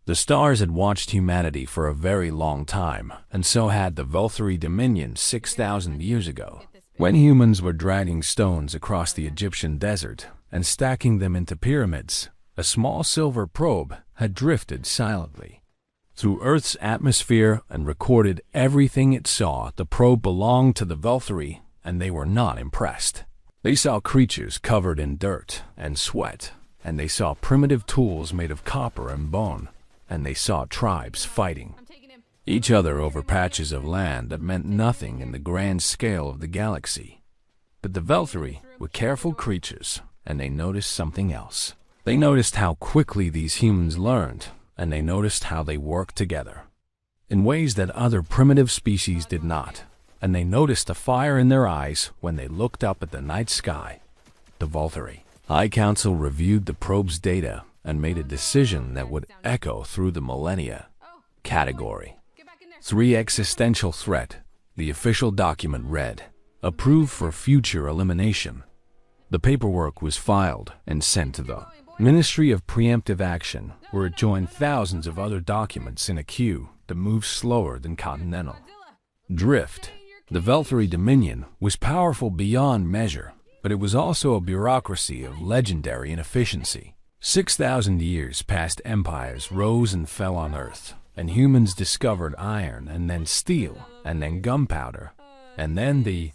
The stars had watched humanity for a very long time, and so had the Valkyrie Dominion 6,000 years ago. When humans were dragging stones across the Egyptian desert and stacking them into pyramids, a small silver probe had drifted silently through Earth's atmosphere and recorded everything it saw. The probe belonged to the Valkyrie, and they were not impressed. They saw creatures covered in dirt and sweat, and they saw primitive tools made of copper and bone, and they saw tribes fighting each other over patches of land that meant nothing in the grand scale of the galaxy. But the Valkyrie were careful creatures, and they noticed something else. They noticed how quickly these humans learned, and they noticed how they worked together in ways that other primitive species did not, and they noticed a fire in their eyes when they looked up at the night sky. The Valkyrie High Council reviewed the probe's data and made a decision that would echo through the millennia. Category 3: Existential threat. The official document read, "Approved for future elimination." The paperwork was filed and sent to the Ministry of Preemptive Action, where it joined thousands of other documents in a queue that moved slower than Continental Drift. The Valkyrie Dominion was powerful beyond measure, but it was also a bureaucracy of legendary inefficiency. 6,000 years past, empires rose and fell on Earth, and humans discovered iron, and then steel, and then gunpowder, and then the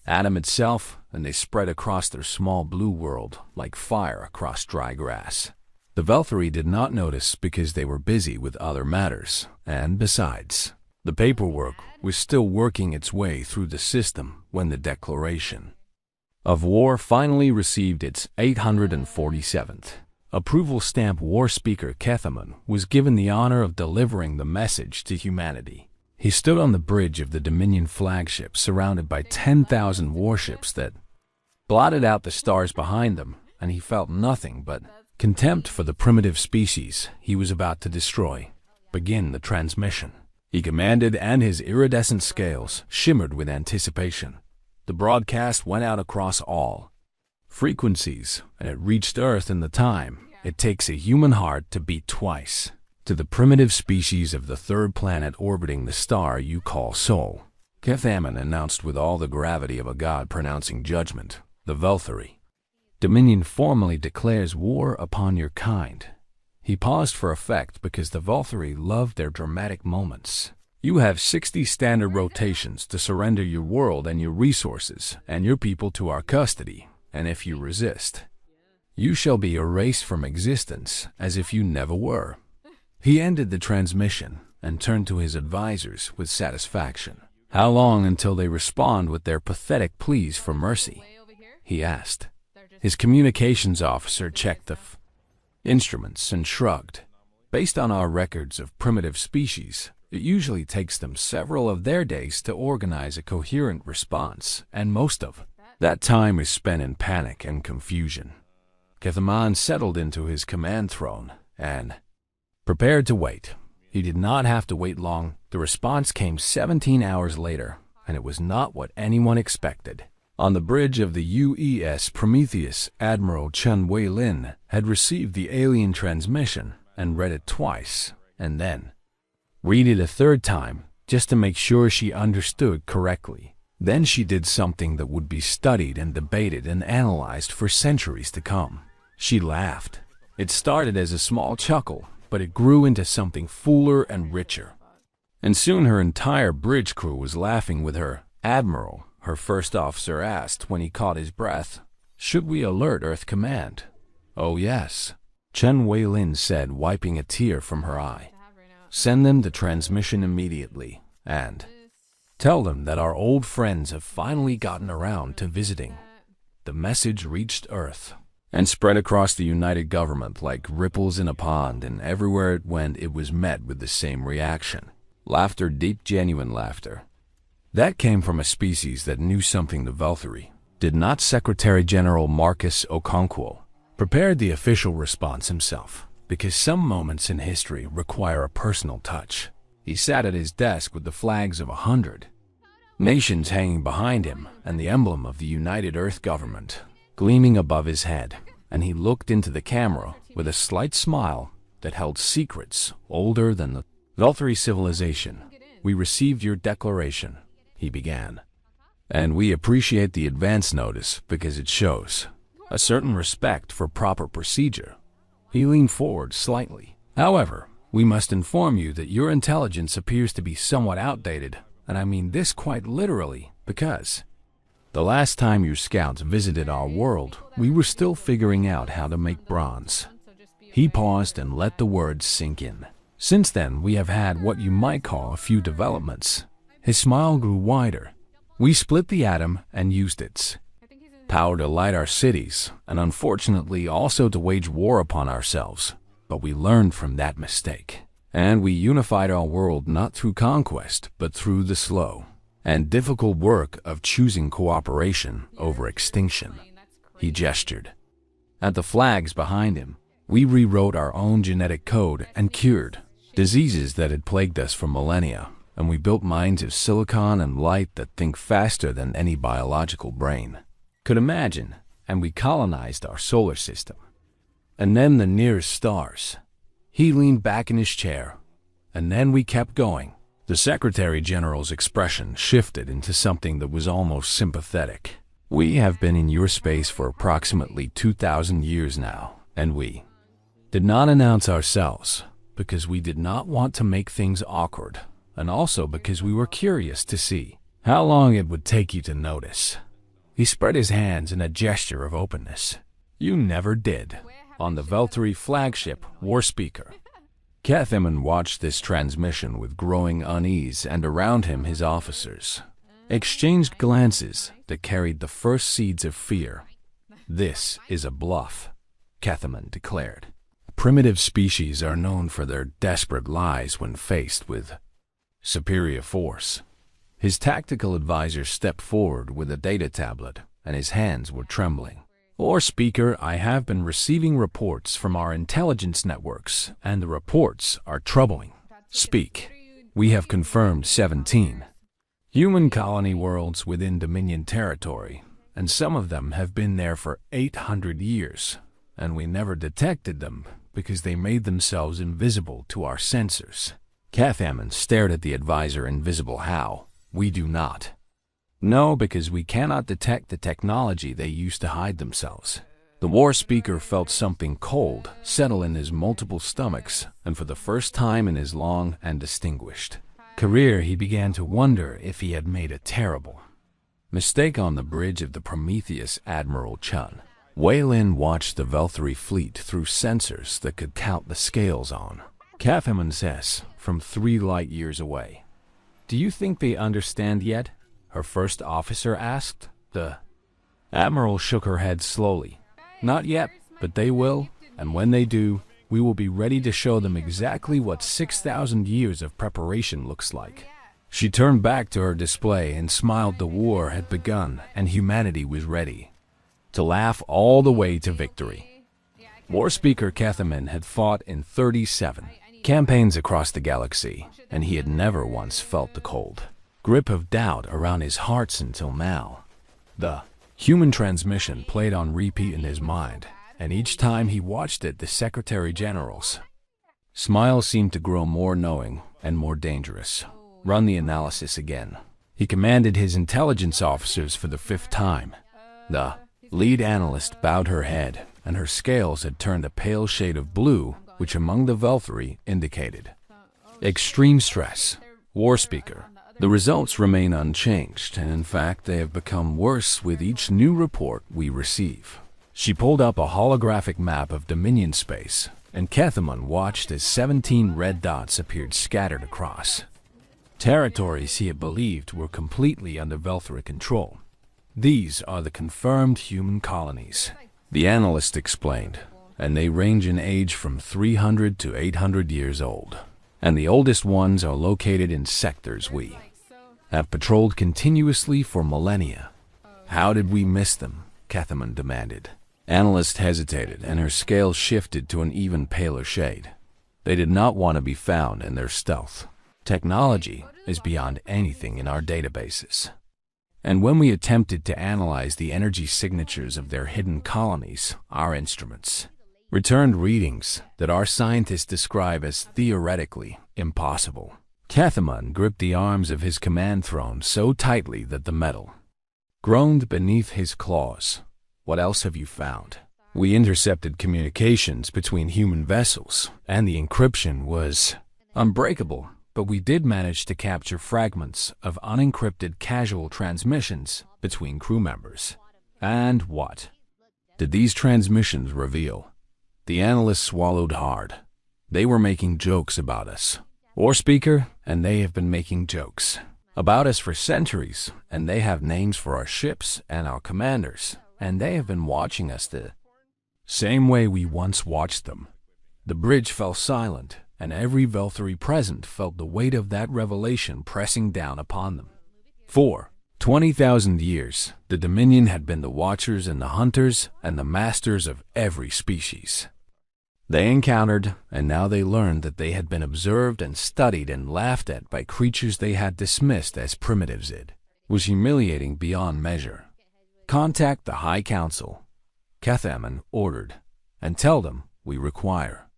atom itself, and they spread across their small blue world like fire across dry grass. The Valkyrie did not notice because they were busy with other matters, and besides, the paperwork was still working its way through the system when the declaration of war finally received its 847th approval stamp. War Speaker Kethaman was given the honor of delivering the message to humanity. He stood on the bridge of the Dominion flagship, surrounded by 10,000 warships that blotted out the stars behind them, and he felt nothing but contempt for the primitive species he was about to destroy. Begin the transmission, he commanded, and his iridescent scales shimmered with anticipation. The broadcast went out across all frequencies, and it reached Earth in the time it takes a human heart to beat twice. To the primitive species of the third planet orbiting the star you call Sol, Kethaman announced with all the gravity of a god pronouncing judgment, "The Valkyrie Dominion formally declares war upon your kind." He paused for effect because the Valkyrie loved their dramatic moments. "You have 60 standard rotations to surrender your world and your resources and your people to our custody, and if you resist, you shall be erased from existence as if you never were." He ended the transmission and turned to his advisors with satisfaction. "How long until they respond with their pathetic pleas for mercy?" he asked. His communications officer checked the instruments and shrugged. "Based on our records of primitive species, it usually takes them several of their days to organize a coherent response, and most of that time is spent in panic and confusion." Kethaman settled into his command throne and prepared to wait. He did not have to wait long. The response came 17 hours later, and it was not what anyone expected. On the bridge of the UES Prometheus, Admiral Chen Wei-lin had received the alien transmission and read it twice, and then read it a third time, just to make sure she understood correctly. Then she did something that would be studied and debated and analyzed for centuries to come. She laughed. It started as a small chuckle, but it grew into something fuller and richer. And soon her entire bridge crew was laughing with her. "Admiral," her first officer asked when he caught his breath, "should we alert Earth Command?" "Oh yes," Chen Wei-lin said, wiping a tear from her eye. "Send them the transmission immediately, and tell them that our old friends have finally gotten around to visiting." The message reached Earth and spread across the United Government like ripples in a pond, and everywhere it went it was met with the same reaction. Laughter, deep, genuine laughter. That came from a species that knew something the Valkyrie did not. Secretary General Marcus Okonkwo prepared the official response himself, because some moments in history require a personal touch. He sat at his desk with the flags of 100 nations hanging behind him and the emblem of the United Earth Government gleaming above his head, and he looked into the camera with a slight smile that held secrets older than the Valkyrie civilization. We received your declaration, he began. And we appreciate the advance notice because it shows a certain respect for proper procedure. He leaned forward slightly. However, we must inform you that your intelligence appears to be somewhat outdated, and I mean this quite literally, because the last time your scouts visited our world, we were still figuring out how to make bronze. He paused and let the words sink in. Since then, we have had what you might call a few developments. His smile grew wider. We split the atom and used its power to light our cities, and unfortunately also to wage war upon ourselves. But we learned from that mistake, and we unified our world not through conquest, but through the slow and difficult work of choosing cooperation over extinction. He gestured at the flags behind him. We rewrote our own genetic code and cured diseases that had plagued us for millennia, and we built minds of silicon and light that think faster than any biological brain could imagine, and we colonized our solar system. And then the nearest stars. He leaned back in his chair, and then we kept going. The Secretary General's expression shifted into something that was almost sympathetic. We have been in your space for approximately 2,000 years now, and we did not announce ourselves because we did not want to make things awkward, and also because we were curious to see how long it would take you to notice. He spread his hands in a gesture of openness. You never did. On the Valkyrie flagship war speaker. Catherman watched this transmission with growing unease, and around him his officers exchanged glances that carried the first seeds of fear. This is a bluff, Catherman declared. Primitive species are known for their desperate lies when faced with superior force. His tactical advisor stepped forward with a data tablet, and his hands were trembling. War speaker, I have been receiving reports from our intelligence networks, and the reports are troubling. Speak. We have confirmed 17 human colony worlds within Dominion territory, and some of them have been there for 800 years, and we never detected them because they made themselves invisible to our sensors. Catherman stared at the advisor. Invisible how? We do not. No, because we cannot detect the technology they use to hide themselves. The war speaker felt something cold settle in his multiple stomachs, and for the first time in his long and distinguished career, he began to wonder if he had made a terrible mistake on the bridge of the Prometheus. Admiral Chun Wei Lin watched the Valkyrie fleet through sensors that could count the scales on Catherman says from 3 light years away. Do you think they understand yet? Her first officer asked. The admiral shook her head slowly. Not yet, but they will, and when they do, we will be ready to show them exactly what 6,000 years of preparation looks like. She turned back to her display and smiled. The war had begun, and humanity was ready to laugh all the way to victory. War speaker Catherman had fought in 37 campaigns across the galaxy, and he had never once felt the cold grip of doubt around his heart until now. The human transmission played on repeat in his mind, and each time he watched it, the Secretary General's smile seemed to grow more knowing and more dangerous. Run the analysis again. He commanded his intelligence officers for the 5th time. The lead analyst bowed her head, and her scales had turned a pale shade of blue, which among the Valkyrie indicated extreme stress. War speaker. The results remain unchanged, and in fact they have become worse with each new report we receive. She pulled up a holographic map of Dominion space, and Catherman watched as 17 red dots appeared scattered across territories he had believed were completely under Valkyrie control. These are the confirmed human colonies, the analyst explained, and they range in age from 300 to 800 years old. And the oldest ones are located in sectors we have patrolled continuously for millennia. How did we miss them? Catherman demanded. Analyst hesitated, and her scales shifted to an even paler shade. They did not want to be found in their stealth. Technology is beyond anything in our databases. And when we attempted to analyze the energy signatures of their hidden colonies, our instruments returned readings that our scientists describe as theoretically impossible. Cathaman gripped the arms of his command throne so tightly that the metal groaned beneath his claws. What else have you found? We intercepted communications between human vessels, and the encryption was unbreakable, but we did manage to capture fragments of unencrypted casual transmissions between crew members. And what did these transmissions reveal? The analysts swallowed hard. They were making jokes about us. War speaker, and they have been making jokes about us for centuries, and they have names for our ships and our commanders, and they have been watching us the same way we once watched them. The bridge fell silent, and every Velthari present felt the weight of that revelation pressing down upon them. For 20,000 years, the Dominion had been the watchers and the hunters and the masters of every species. They encountered, and now they learned that they had been observed and studied and laughed at by creatures they had dismissed as primitives. It was humiliating beyond measure. Contact the High Council, Cathaman ordered, and tell them we require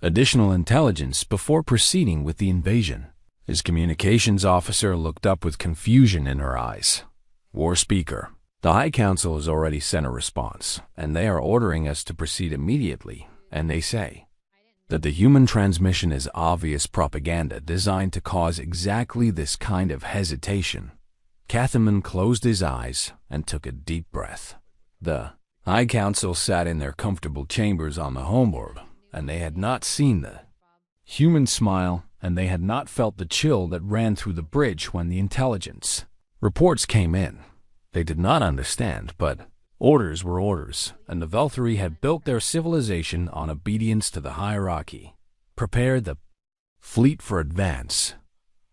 additional intelligence before proceeding with the invasion. His communications officer looked up with confusion in her eyes. War speaker, the High Council has already sent a response, and they are ordering us to proceed immediately. And they say that the human transmission is obvious propaganda designed to cause exactly this kind of hesitation. Cathaman closed his eyes and took a deep breath. The High Council sat in their comfortable chambers on the homeworld, and they had not seen the human smile, and they had not felt the chill that ran through the bridge when the intelligence reports came in. They did not understand, but orders were orders, and the Velthari had built their civilization on obedience to the hierarchy. Prepare the fleet for advance,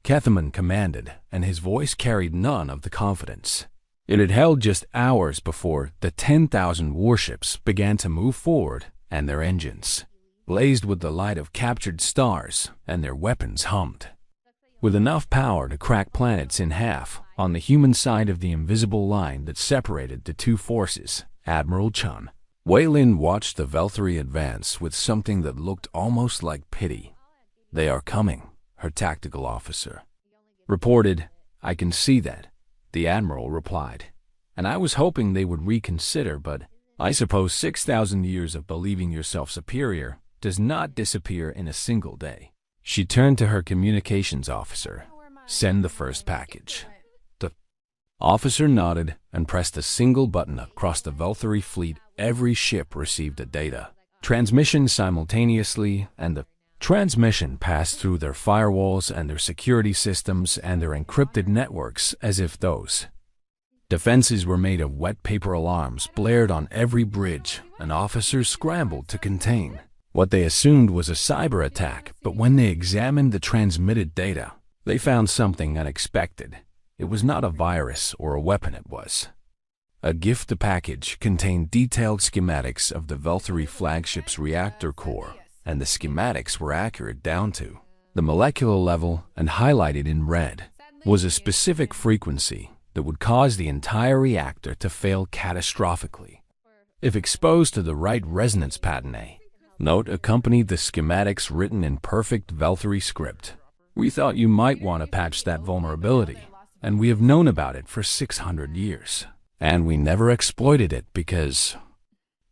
Cathaman commanded, and his voice carried none of the confidence it had held just hours before the 10,000 warships began to move forward, and their engines blazed with the light of captured stars, and their weapons hummed with enough power to crack planets in half on the human side of the invisible line that separated the two forces. Admiral Chun Weilin watched the Velthari advance with something that looked almost like pity. They are coming, her tactical officer reported. I can see that, the admiral replied, and I was hoping they would reconsider, but I suppose 6,000 years of believing yourself superior does not disappear in a single day. She turned to her communications officer. Send the first package. The officer nodded and pressed a single button across the Velthari fleet. Every ship received a data transmission simultaneously, and the transmission passed through their firewalls and their security systems and their encrypted networks as if those defenses were made of wet paper. Alarms blared on every bridge, and officers scrambled to contain what they assumed was a cyber attack, but when they examined the transmitted data, they found something unexpected. It was not a virus or a weapon, it was a gift. The package contained detailed schematics of the Velthari flagship's reactor core, and the schematics were accurate down to the molecular level, and highlighted in red was a specific frequency that would cause the entire reactor to fail catastrophically if exposed to the right resonance pattern. A note accompanied the schematics written in perfect Velthari script. We thought you might want to patch that vulnerability, and we have known about it for 600 years. And we never exploited it because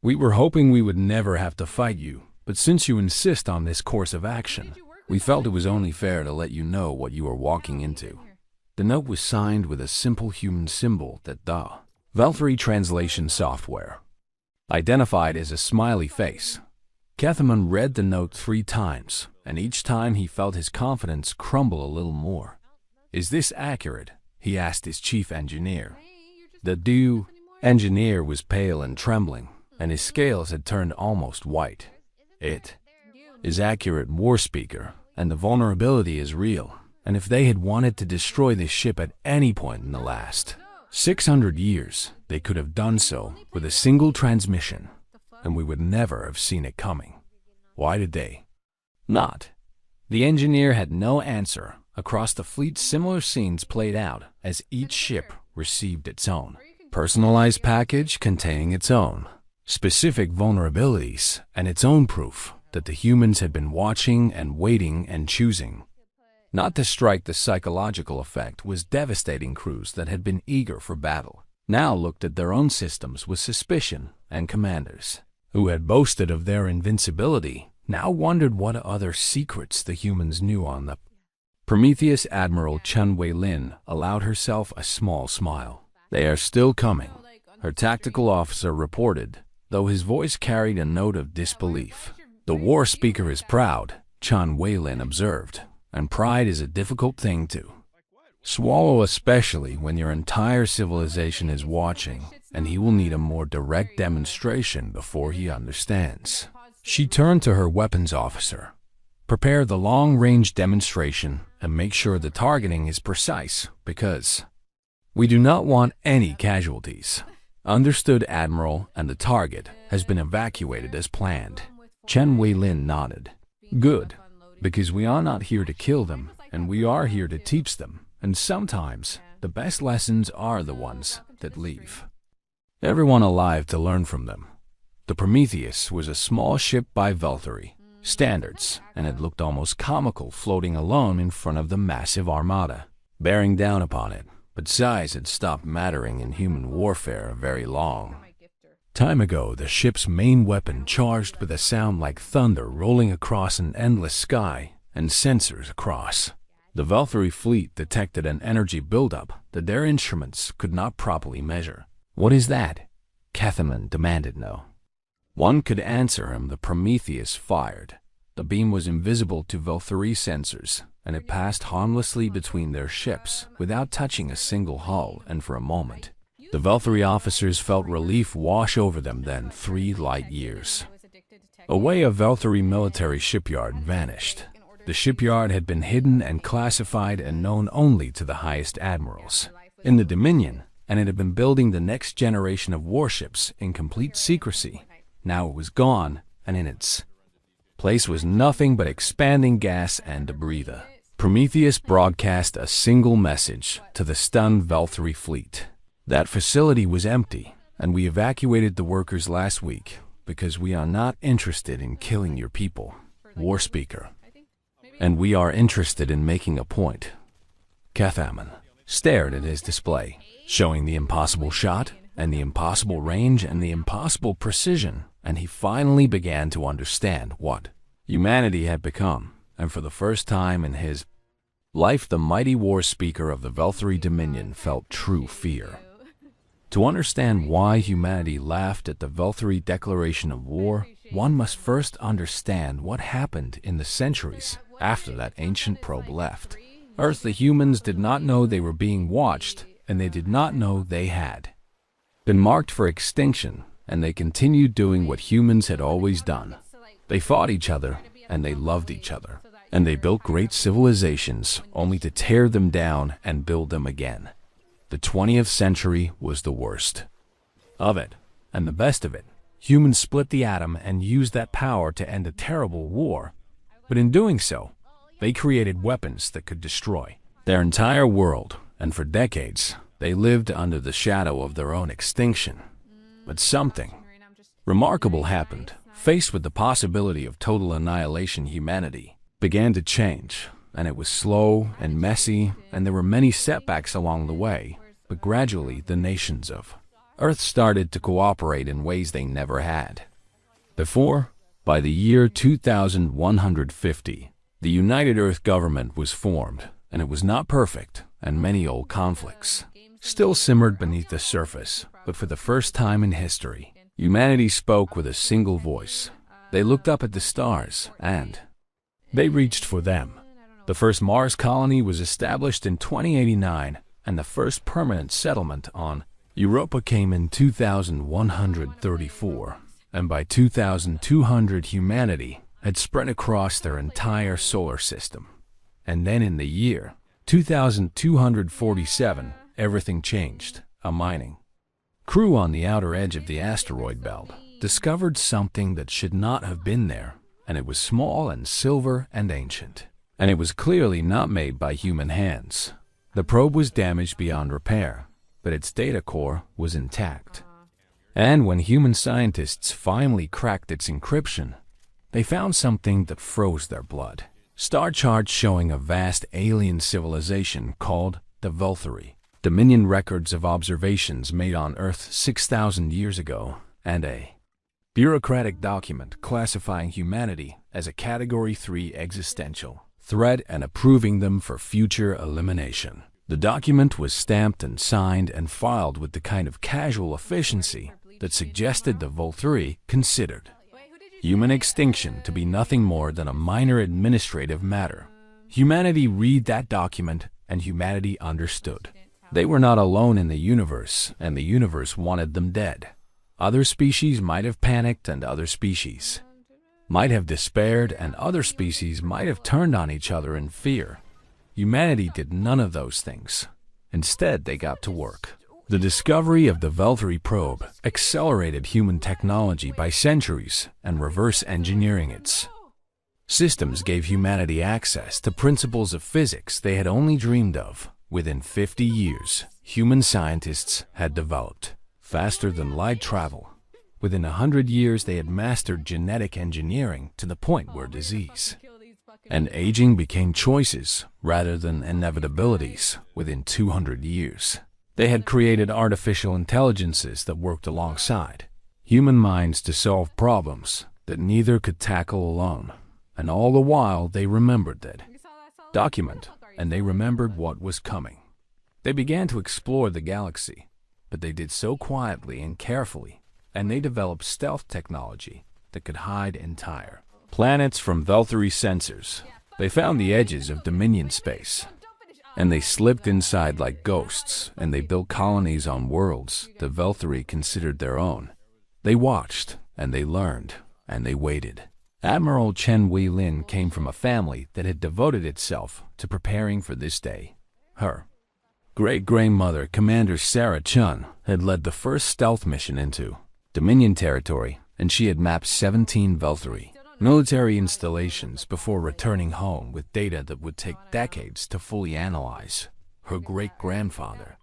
we were hoping we would never have to fight you. But since you insist on this course of action, we felt it was only fair to let you know what you are walking into. The note was signed with a simple human symbol that the Velthari translation software identified as a smiley face. Cathaman read the note 3 times, and each time he felt his confidence crumble a little more. Is this accurate? He asked his chief engineer. The engineer was pale and trembling, and his scales had turned almost white. It is accurate, war speaker, and the vulnerability is real, and if they had wanted to destroy this ship at any point in the last 600 years, they could have done so with a single transmission, and we would never have seen it coming. Why did they not? The engineer had no answer. Across the fleet, similar scenes played out as each ship received its own personalized package containing its own specific vulnerabilities, and its own proof that the humans had been watching and waiting and choosing not to strike. The psychological effect was devastating. Crews that had been eager for battle now looked at their own systems with suspicion, and commanders who had boasted of their invincibility now wondered what other secrets the humans knew on the Prometheus. Admiral Chun Wei-lin allowed herself a small smile. "They are still coming," her tactical officer reported, though his voice carried a note of disbelief. "The war speaker is proud," Chun Wei-lin observed, "and pride is a difficult thing to swallow, especially when your entire civilization is watching, and he will need a more direct demonstration before he understands." She turned to her weapons officer. "Prepare the long-range demonstration and make sure the targeting is precise, because we do not want any casualties." "Understood, Admiral, and the target has been evacuated as planned." Chen Wei-lin nodded. "Good, because we are not here to kill them, and we are here to teach them, and sometimes the best lessons are the ones that leave everyone alive to learn from them." The Prometheus was a small ship by Valkyrie standards, and it looked almost comical floating alone in front of the massive armada bearing down upon it. But size had stopped mattering in human warfare a very long time ago. The ship's main weapon charged with a sound like thunder rolling across an endless sky, and sensors across the Valkyrie fleet detected an energy buildup that their instruments could not properly measure. "What is that?" Catherman demanded. No one could answer him. The Prometheus fired. The beam was invisible to Valkyrie sensors, and it passed harmlessly between their ships without touching a single hull, and for a moment the Valkyrie officers felt relief wash over them. Then 3 light years away, a Valkyrie military shipyard vanished. The shipyard had been hidden and classified and known only to the highest admirals in the Dominion, and it had been building the next generation of warships in complete secrecy. Now it was gone, and in its place was nothing but expanding gas and debris. The Prometheus broadcast a single message to the stunned Valkyrie fleet. "That facility was empty, and we evacuated the workers last week because we are not interested in killing your people, War Speaker. And we are interested in making a point." Cathaman stared at his display, showing the impossible shot, and the impossible range, and the impossible precision, and he finally began to understand what humanity had become. And for the first time in his life, the mighty War Speaker of the Valkyrie Dominion felt true fear. To understand why humanity laughed at the Valkyrie declaration of war, one must first understand what happened in the centuries after that ancient probe left Earth. The humans did not know they were being watched, and they did not know they had been marked for extinction, and they continued doing what humans had always done. They fought each other, and they loved each other, and they built great civilizations only to tear them down and build them again. The 20th century was the worst of it, and the best of it. Humans split the atom and used that power to end a terrible war, but in doing so, they created weapons that could destroy their entire world, and for decades, they lived under the shadow of their own extinction. But something remarkable happened. Faced with the possibility of total annihilation, humanity began to change, and it was slow and messy, and there were many setbacks along the way, but gradually the nations of Earth started to cooperate in ways they never had before. By the year 2150, the United Earth Government was formed, and it was not perfect, and many old conflicts still simmered beneath the surface, but for the first time in history, humanity spoke with a single voice. They looked up at the stars, and they reached for them. The first Mars colony was established in 2089, and the first permanent settlement on Europa came in 2134, and by 2200 humanity had spread across their entire solar system. And then in the year 2247, everything changed. A mining crew on the outer edge of the asteroid belt discovered something that should not have been there, and it was small and silver and ancient, and it was clearly not made by human hands. The probe was damaged beyond repair, but its data core was intact. And when human scientists finally cracked its encryption, they found something that froze their blood. Star charts showing a vast alien civilization called the Valkyrie, Dominion records of observations made on Earth 6,000 years ago, and a bureaucratic document classifying humanity as a Category 3 existential threat and approving them for future elimination. The document was stamped and signed and filed with the kind of casual efficiency that suggested the Valkyrie considered human extinction to be nothing more than a minor administrative matter. Humanity read that document, and humanity understood. They were not alone in the universe, and the universe wanted them dead. Other species might have panicked, and other species might have despaired, and other species might have turned on each other in fear. Humanity did none of those things. Instead, they got to work. The discovery of the Valkyrie probe accelerated human technology by centuries, and reverse engineering its systems gave humanity access to principles of physics they had only dreamed of. Within 50 years, human scientists had developed faster than light travel. Within 100 years, they had mastered genetic engineering to the point where disease and aging became choices rather than inevitabilities. Within 200 years, they had created artificial intelligences that worked alongside human minds to solve problems that neither could tackle alone. And all the while, they remembered that document, and they remembered what was coming. They began to explore the galaxy, but they did so quietly and carefully, and they developed stealth technology that could hide entire planets from Valkyrie sensors. They found the edges of Dominion space, and they slipped inside like ghosts, and they built colonies on worlds the Valkyrie considered their own. They watched, and they learned, and they waited. Admiral Chen Wei-lin came from a family that had devoted itself to preparing for this day. Her great-grandmother, Commander Sarah Chun, had led the first stealth mission into Dominion territory, and she had mapped 17 Valkyrie military installations before returning home with data that would take decades to fully analyze. Her great-grandfather,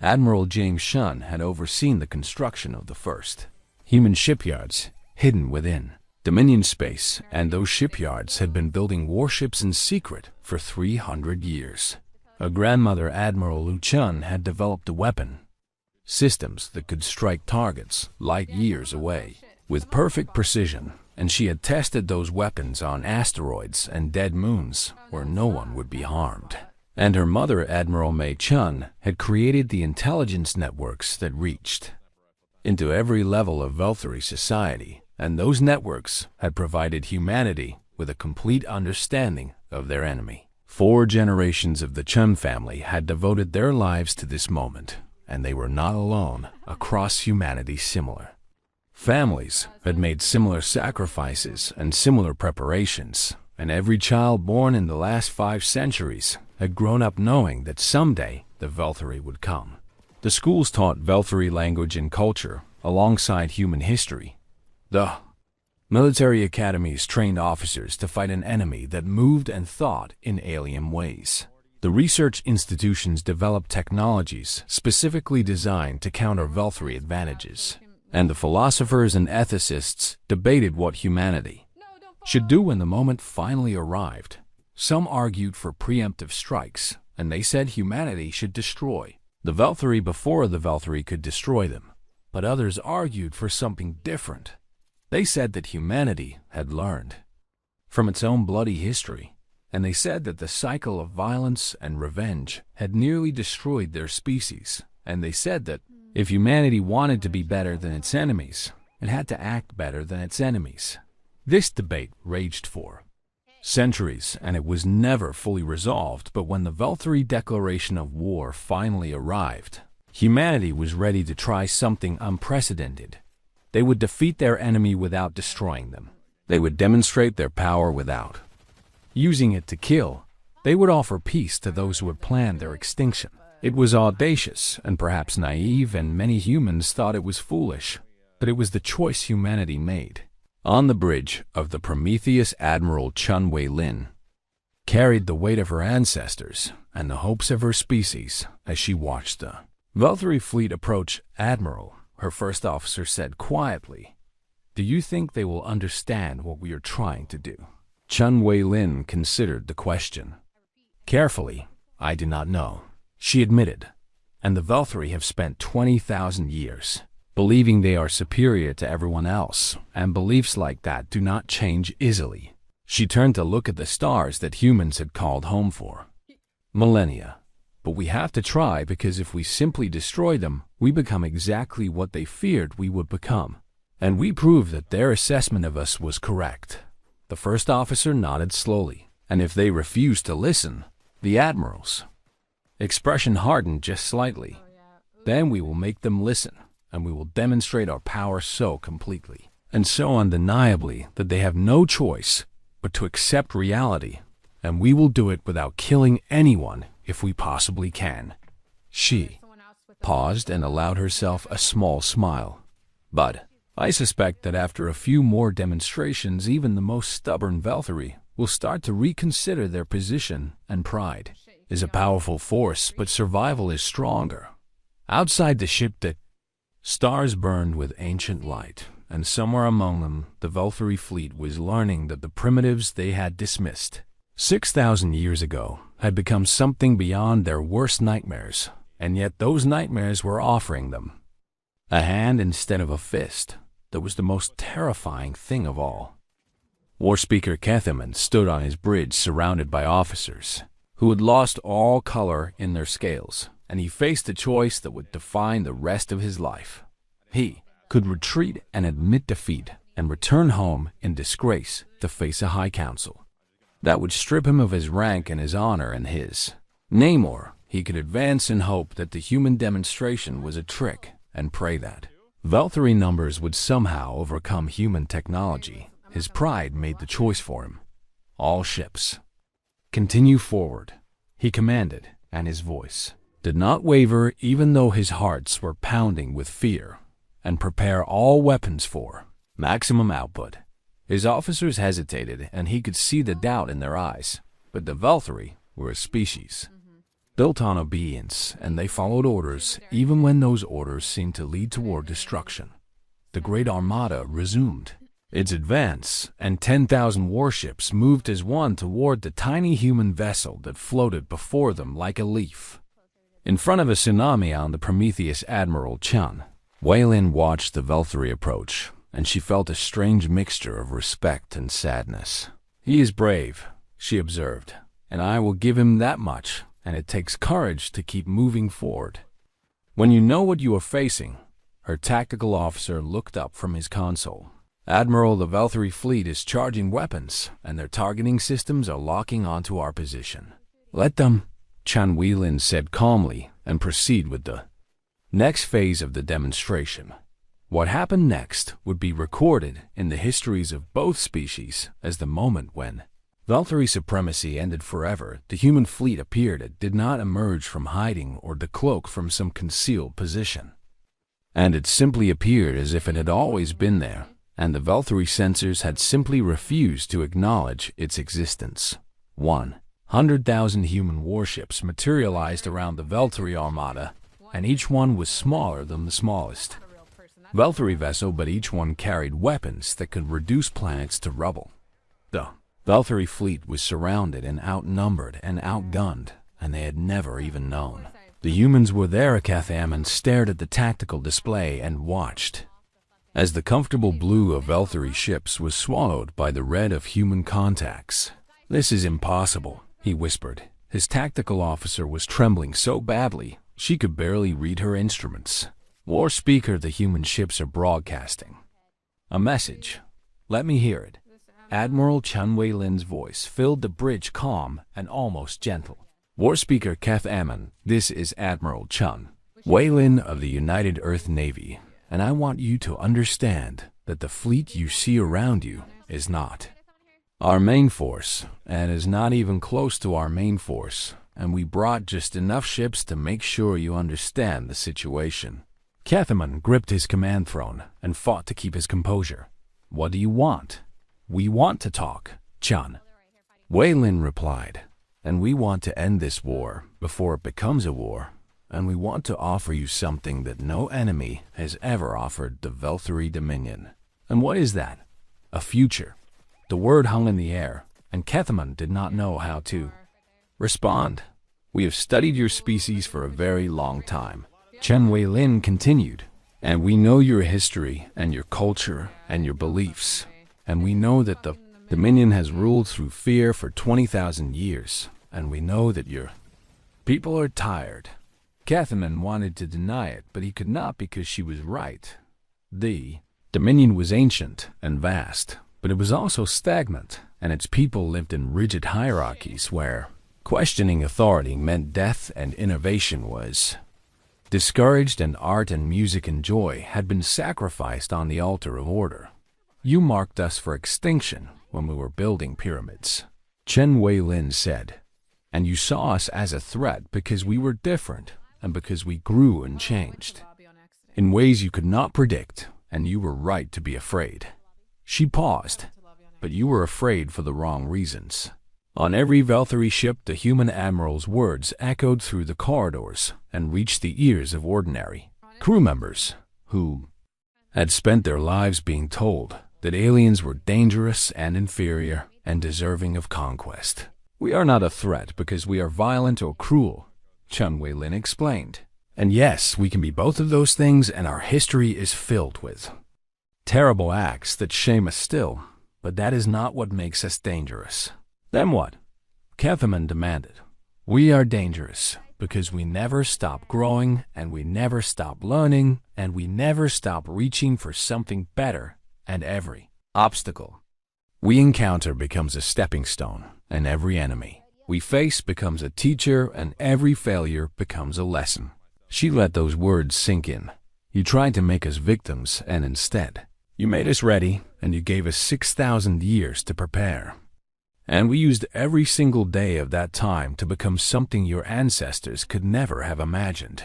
Admiral James Shun, had overseen the construction of the first human shipyards hidden within Dominion space, and those shipyards had been building warships in secret for 300 years. Her grandmother, Admiral Lu Chun, had developed a weapon systems that could strike targets light years away with perfect precision, and she had tested those weapons on asteroids and dead moons where no one would be harmed. And her mother, Admiral Mei Chun, had created the intelligence networks that reached into every level of Valkyrie society, and those networks had provided humanity with a complete understanding of their enemy. 4 generations of the Chun family had devoted their lives to this moment, and they were not alone. Across humanity, similar families had made similar sacrifices and similar preparations, and every child born in the last 5 centuries had grown up knowing that someday the Valkyrie would come. The schools taught Valkyrie language and culture alongside human history. The military academies trained officers to fight an enemy that moved and thought in alien ways. The research institutions developed technologies specifically designed to counter Valkyrie advantages. And the philosophers and ethicists debated what humanity should do when the moment finally arrived. Some argued for preemptive strikes, and they said humanity should destroy the Valkyrie before the Valkyrie could destroy them. But others argued for something different. They said that humanity had learned from its own bloody history, and they said that the cycle of violence and revenge had nearly destroyed their species, and they said that if humanity wanted to be better than its enemies, it had to act better than its enemies. This debate raged for centuries, and it was never fully resolved, but when the Valkyrie declaration of war finally arrived, humanity was ready to try something unprecedented. They would defeat their enemy without destroying them. They would demonstrate their power without using it to kill. They would offer peace to those who had planned their extinction. It was audacious and perhaps naive, and many humans thought it was foolish, but it was the choice humanity made. On the bridge of the Prometheus, Admiral Chun Wei-lin carried the weight of her ancestors and the hopes of her species as she watched the Valkyrie fleet approach. Admiral, her first officer said quietly. "Do you think they will understand what we are trying to do?" Chun Wei-lin considered the question. Carefully, "I do not know," she admitted. "And the Velthari have spent 20,000 years believing they are superior to everyone else, and beliefs like that do not change easily." She turned to look at the stars that humans had called home for millennia. "But we have to try, because if we simply destroy them, we become exactly what they feared we would become. And we prove that their assessment of us was correct." The first officer nodded slowly. "And if they refuse to listen," the admiral's expression hardened just slightly, "then we will make them listen, and we will demonstrate our power so completely and so undeniably that they have no choice but to accept reality, and we will do it without killing anyone if we possibly can." She paused and allowed herself a small smile. "But I suspect that after a few more demonstrations, even the most stubborn Velthari will start to reconsider their position, and pride is a powerful force, but survival is stronger." Outside the ship, the stars burned with ancient light, and somewhere among them, the Velthari fleet was learning that the primitives they had dismissed 6,000 years ago had become something beyond their worst nightmares, and yet those nightmares were offering them a hand instead of a fist. That was the most terrifying thing of all. War Speaker Kethaman stood on his bridge surrounded by officers who had lost all color in their scales, and he faced a choice that would define the rest of his life. He could retreat and admit defeat and return home in disgrace to face a high council that would strip him of his rank and his honor and his name, or he could advance in hope that the human demonstration was a trick and pray that Velthari numbers would somehow overcome human technology. His pride made the choice for him. "All ships, continue forward," he commanded, and his voice did not waver even though his hearts were pounding with fear. "And prepare all weapons for maximum output." His officers hesitated, and he could see the doubt in their eyes. But the Velthari were a species built on obedience, and they followed orders even when those orders seemed to lead toward destruction. The Great Armada resumed its advance, and 10,000 warships moved as one toward the tiny human vessel that floated before them like a leaf. In front of a tsunami on the Prometheus, Admiral Chun Wei-lin watched the Velthari approach, and she felt a strange mixture of respect and sadness. "He is brave," she observed, "and I will give him that much, and it takes courage to keep moving forward. When you know what you are facing." Her tactical officer looked up from his console. "Admiral, the Velthari fleet is charging weapons, and their targeting systems are locking onto our position." "Let them," Chun Wei-lin said calmly, "and proceed with the next phase of the demonstration." What happened next would be recorded in the histories of both species as the moment when Velthari supremacy ended forever. The human fleet appeared. It did not emerge from hiding or decloak from some concealed position. And it simply appeared as if it had always been there, and the Velthari censors had simply refused to acknowledge its existence. 100,000 human warships materialized around the Velthari armada, and each one was smaller than the smallest Velthari vessel, but each one carried weapons that could reduce planets to rubble. The Velthari fleet was surrounded and outnumbered and outgunned, and they had never even known. The humans were there. Kethaman stared at the tactical display and watched as the comfortable blue of Velthari ships was swallowed by the red of human contacts. "This is impossible," he whispered. His tactical officer was trembling so badly she could barely read her instruments. "War Speaker, the human ships are broadcasting a message. Let me hear it." Admiral Chun Wei-lin's voice filled the bridge, calm and almost gentle. "War Speaker Kethaman, this is Admiral Chun Wei-lin of the United Earth Navy, and I want you to understand that the fleet you see around you is not our main force, and is not even close to our main force, and we brought just enough ships to make sure you understand the situation." Kethaman gripped his command throne and fought to keep his composure. "What do you want?" "We want to talk," Chun Wei-lin replied, "and we want to end this war before it becomes a war, and we want to offer you something that no enemy has ever offered the Velthury Dominion. And what is that? A future. The word hung in the air, and Kethaman did not know how to respond. We have studied your species for a very long time, Chen Wei-lin continued, and we know your history and your culture and your beliefs, and we know that the Dominion has ruled through fear for 20,000 years, and we know that your people are tired. Kethaman wanted to deny it, but he could not because she was right. The Dominion was ancient and vast, but it was also stagnant, and its people lived in rigid hierarchies where questioning authority meant death and innovation was discouraged, and art and music and joy had been sacrificed on the altar of order. You marked us for extinction when we were building pyramids, Chen Wei-lin said, and you saw us as a threat because we were different and because we grew and changed in ways you could not predict, and you were right to be afraid. She paused, but you were afraid for the wrong reasons. On every Velthury ship, the human admiral's words echoed through the corridors and reached the ears of ordinary crew members who had spent their lives being told that aliens were dangerous and inferior and deserving of conquest. We are not a threat because we are violent or cruel, Chen Wei-lin explained. And yes, we can be both of those things, and our history is filled with terrible acts that shame us still, but that is not what makes us dangerous. Then what? Kethaman demanded. We are dangerous because we never stop growing, and we never stop learning, and we never stop reaching for something better, and every obstacle we encounter becomes a stepping stone, and every enemy we face becomes a teacher, and every failure becomes a lesson. She let those words sink in. You tried to make us victims, and instead, you made us ready, and you gave us 6,000 years to prepare. And we used every single day of that time to become something your ancestors could never have imagined.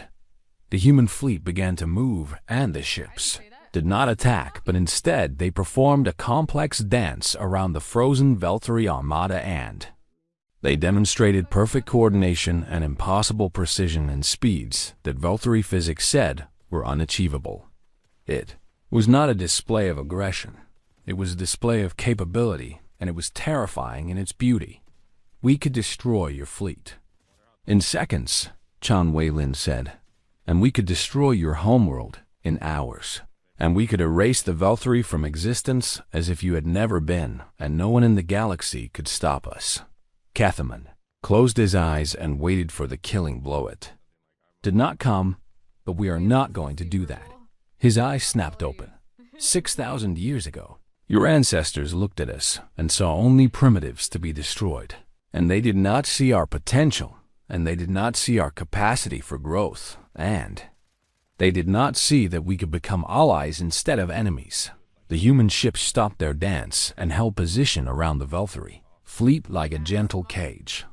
The human fleet began to move, and the ships did not attack, but instead they performed a complex dance around the frozen Velthury Armada, and they demonstrated perfect coordination and impossible precision and speeds that Velthury physics said were unachievable. It was not a display of aggression. It was a display of capability, and it was terrifying in its beauty. We could destroy your fleet in seconds, Chen Wei-lin said, and we could destroy your homeworld in hours, and we could erase the Velthury from existence as if you had never been, and no one in the galaxy could stop us. Kethaman closed his eyes and waited for the killing blow. It did not come, but we are not going to do that. His eyes snapped open. 6,000 years ago, your ancestors looked at us and saw only primitives to be destroyed, and they did not see our potential, and they did not see our capacity for growth, and they did not see that we could become allies instead of enemies. The human ships stopped their dance and held position around the Velthury fleet like a gentle cage.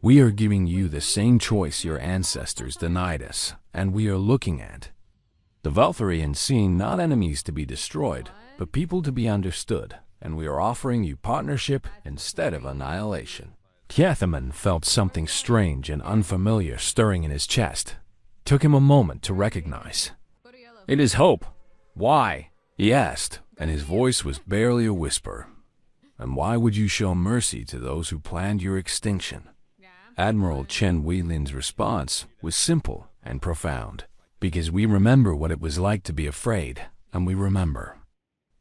We are giving you the same choice your ancestors denied us, and we are looking at the Velthury and seeing not enemies to be destroyed, but people to be understood, and we are offering you partnership instead of annihilation. Kethaman felt something strange and unfamiliar stirring in his chest. It took him a moment to recognize. It is hope. Why? He asked, and his voice was barely a whisper. And why would you show mercy to those who planned your extinction? Admiral Chen Wei-lin's response was simple and profound. Because we remember what it was like to be afraid, and we remember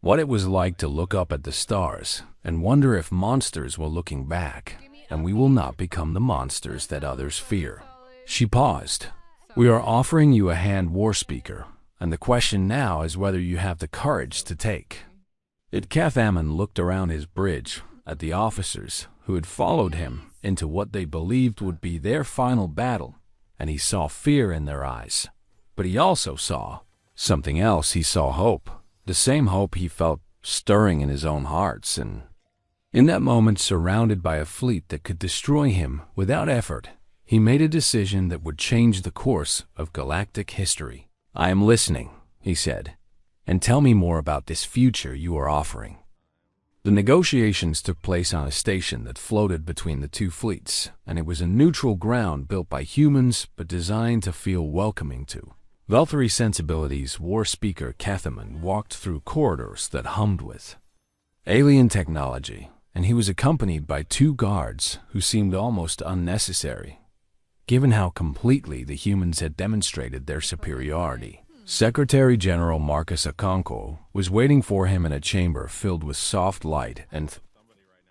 what it was like to look up at the stars and wonder if monsters were looking back, and we will not become the monsters that others fear. She paused. We are offering you a hand war speaker, and the question now is whether you have the courage to take it. Kethaman looked around his bridge at the officers who had followed him into what they believed would be their final battle, and he saw fear in their eyes. But he also saw something else. He saw hope, the same hope he felt stirring in his own hearts, and in that moment, surrounded by a fleet that could destroy him without effort, he made a decision that would change the course of galactic history. I am listening, he said, and tell me more about this future you are offering. The negotiations took place on a station that floated between the two fleets, and it was a neutral ground built by humans but designed to feel welcoming to. Valtteri Sensibility's war speaker Catherman walked through corridors that hummed with alien technology, and he was accompanied by two guards who seemed almost unnecessary, given how completely the humans had demonstrated their superiority. Secretary General Marcus Okonkwo was waiting for him in a chamber filled with soft light and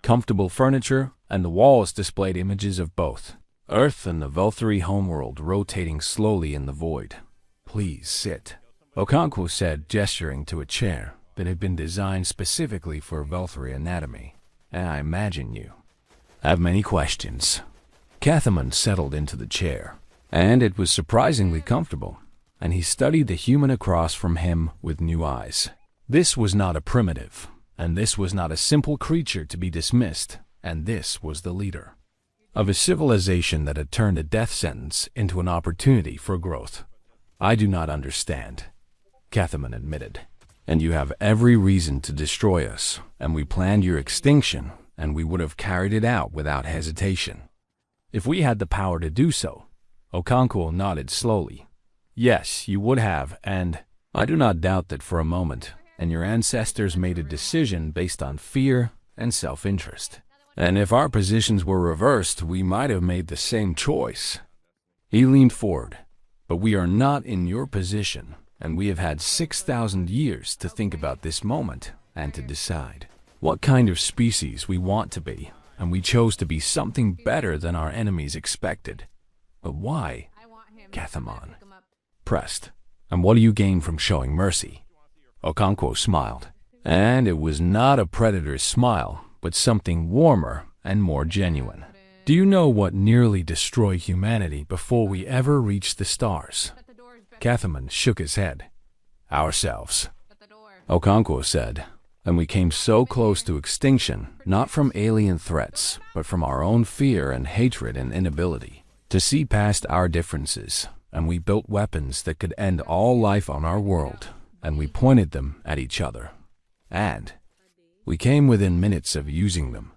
comfortable furniture, and the walls displayed images of both Earth and the Valtteri homeworld rotating slowly in the void. "Please sit," Okonkwo said, gesturing to a chair that had been designed specifically for Valtteri anatomy. "I imagine you have many questions." Catherman settled into the chair, and it was surprisingly comfortable, and he studied the human across from him with new eyes. This was not a primitive, and this was not a simple creature to be dismissed, and this was the leader of a civilization that had turned a death sentence into an opportunity for growth. "I do not understand," Catherman admitted, "and you have every reason to destroy us, and we planned your extinction, and we would have carried it out without hesitation if we had the power to do so." Okonkwo nodded slowly. "Yes, you would have, and I do not doubt that for a moment, and your ancestors made a decision based on fear and self-interest. And if our positions were reversed, we might have made the same choice." He leaned forward. "But we are not in your position, and we have had 6,000 years to think about this moment and to decide what kind of species we want to be, and we chose to be something better than our enemies expected. But why?" Catherman pressed. "And what do you gain from showing mercy?" Okonkwo smiled, and it was not a predator's smile, but something warmer and more genuine. "Do you know what nearly destroyed humanity before we ever reached the stars?" Catherman shook his head. "Ourselves," Okonkwo said, "and we came so close to extinction, not from alien threats, but from our own fear and hatred and inability to see past our differences, and we built weapons that could end all life on our world, and we pointed them at each other, and we came within minutes of using them."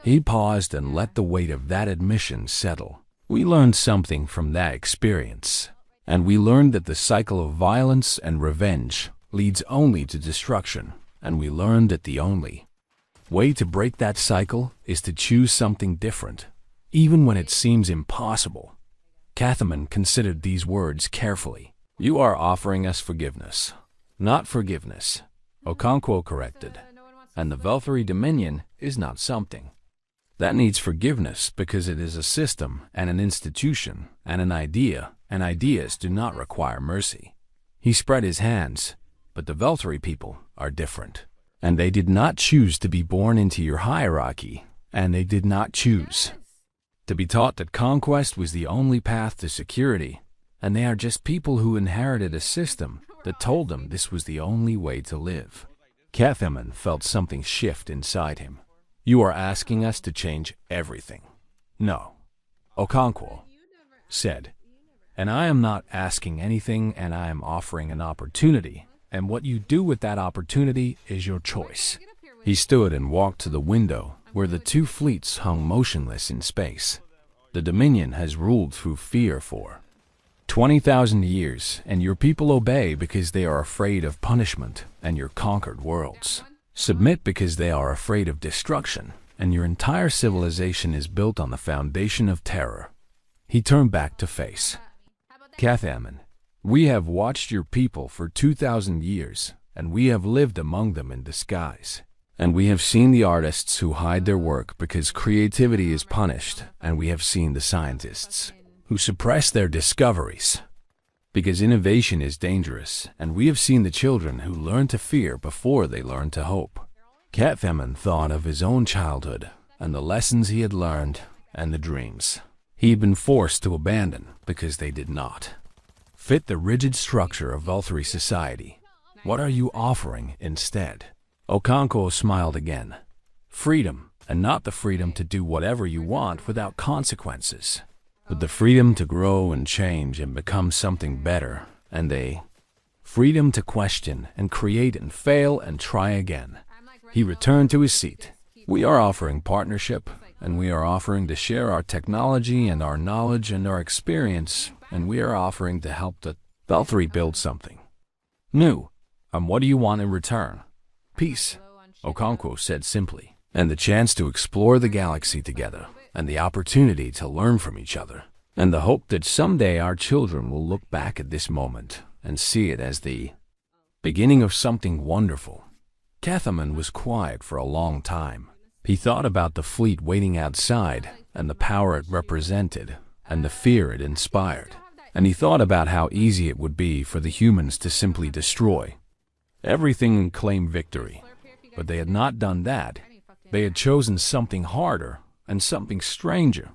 He paused and let the weight of that admission settle. "We learned something from that experience, and we learned that the cycle of violence and revenge leads only to destruction, and we learned that the only way to break that cycle is to choose something different, even when it seems impossible." Catherman considered these words carefully. "You are offering us forgiveness, not forgiveness," Okonkwo corrected, "and the Valtteri Dominion is not something that needs forgiveness because it is a system and an institution and an idea, and ideas do not require mercy." He spread his hands. "But the Valtteri people are different, and they did not choose to be born into your hierarchy, and they did not choose to be taught that conquest was the only path to security, and they are just people who inherited a system that told them this was the only way to live." Catherman felt something shift inside him. "You are asking us to change everything." "No," Okonkwo said, "and I am not asking anything, and I am offering an opportunity, and what you do with that opportunity is your choice." He stood and walked to the window where the two fleets hung motionless in space. "The Dominion has ruled through fear for 20,000 years, and your people obey because they are afraid of punishment, and your conquered worlds submit because they are afraid of destruction, and your entire civilization is built on the foundation of terror." He turned back to face Catherman. "We have watched your people for 2,000 years, and we have lived among them in disguise. And we have seen the artists who hide their work because creativity is punished, and we have seen the scientists who suppress their discoveries because innovation is dangerous, and we have seen the children who learn to fear before they learn to hope." Catherman thought of his own childhood, and the lessons he had learned, and the dreams he had been forced to abandon because they did not fit the rigid structure of Valtteri society. "What are you offering instead?" Okonkwo smiled again. "Freedom, and not the freedom to do whatever you want without consequences, but the freedom to grow and change and become something better, and freedom to question and create and fail and try again." He returned to his seat. We are offering partnership, and we are offering to share our technology and our knowledge and our experience, and we are offering to help the Valkyrie build something new. And what do you want in return? Peace, Okonkwo said simply, and the chance to explore the galaxy together, and the opportunity to learn from each other, and the hope that someday our children will look back at this moment and see it as the beginning of something wonderful. Cathaman was quiet for a long time. He thought about the fleet waiting outside, and the power it represented, and the fear it inspired. And he thought about how easy it would be for the humans to simply destroy everything and claim victory. But they had not done that. They had chosen something harder, and something stranger,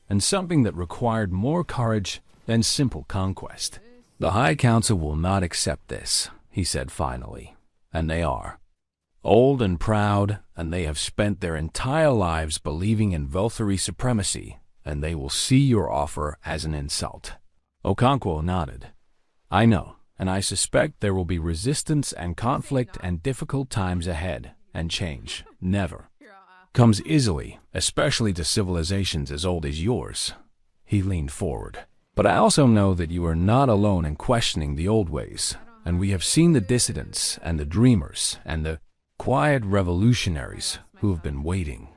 and something that required more courage than simple conquest. The High Council will not accept this, he said finally. And they are old and proud, and they have spent their entire lives believing in Valkyrie supremacy, and they will see your offer as an insult. Okonkwo nodded. I know, and I suspect there will be resistance and conflict and difficult times ahead, and change never comes easily, especially to civilizations as old as yours. He leaned forward. But I also know that you are not alone in questioning the old ways, and we have seen the dissidents and the dreamers and the quiet revolutionaries who have been waiting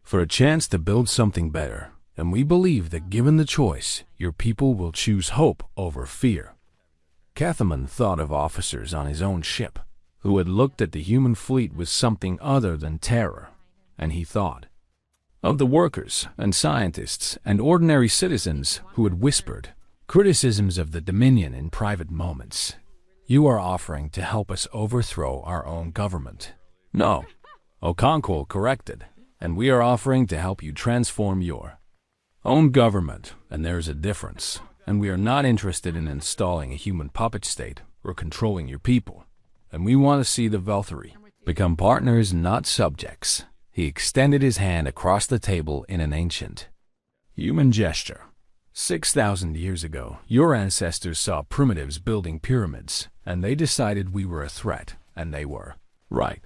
for a chance to build something better, and we believe that given the choice, your people will choose hope over fear. Cathaman thought of officers on his own ship who had looked at the human fleet with something other than terror, and he thought of the workers and scientists and ordinary citizens who had whispered criticisms of the Dominion in private moments. You are offering to help us overthrow our own government. No, Okonkwo corrected, and we are offering to help you transform your own government, and there's a difference, and we are not interested in installing a human puppet state or controlling your people, and we want to see the Valkyrie become partners, not subjects. He extended his hand across the table in an ancient human gesture. 6,000 years ago, your ancestors saw primitives building pyramids, and they decided we were a threat, and they were right.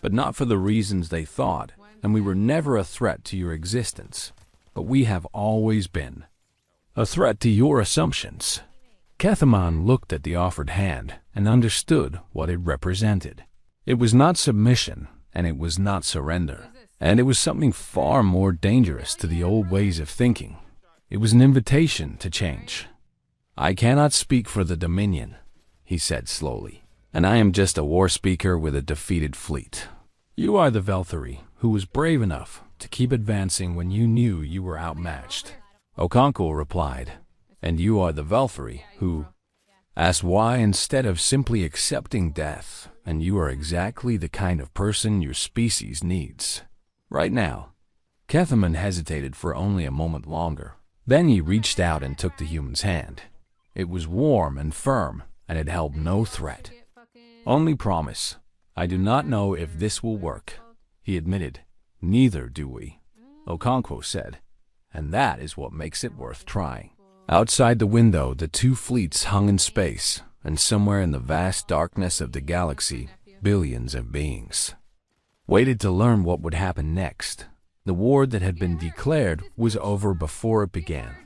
But not for the reasons they thought, and we were never a threat to your existence. But we have always been a threat to your assumptions. Cathaman looked at the offered hand and understood what it represented. It was not submission, and it was not surrender, and it was something far more dangerous to the old ways of thinking. It was an invitation to change. I cannot speak for the Dominion, he said slowly, and I am just a war speaker with a defeated fleet. You are the Valkyrie who was brave enough to keep advancing when you knew you were outmatched. Okonkwo replied, and you are the Valkyrie who asked why instead of simply accepting death, and you are exactly the kind of person your species needs. Right now. Cathaman hesitated for only a moment longer. Then he reached out and took the human's hand. It was warm and firm, and it held no threat. Only promise. I do not know if this will work, he admitted. Neither do we, Okonkwo said, and that is what makes it worth trying. Outside the window, the two fleets hung in space, and somewhere in the vast darkness of the galaxy, billions of beings waited to learn what would happen next. The war that had been declared was over before it began,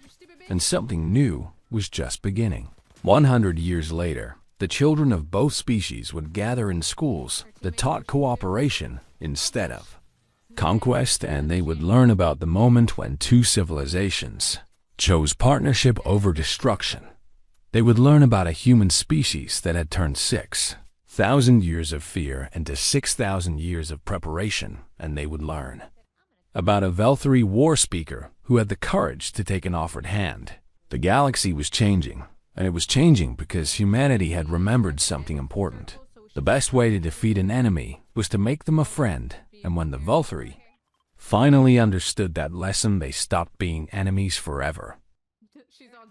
and something new was just beginning. 100 years later, the children of both species would gather in schools that taught cooperation instead of conquest, and they would learn about the moment when two civilizations chose partnership over destruction. They would learn about a human species that had turned 6,000 years of fear into 6,000 years of preparation, and they would learn about a Valkyrie war speaker who had the courage to take an offered hand. The galaxy was changing, and it was changing because humanity had remembered something important. The best way to defeat an enemy was to make them a friend, and when the Valkyrie finally understood that lesson, they stopped being enemies forever.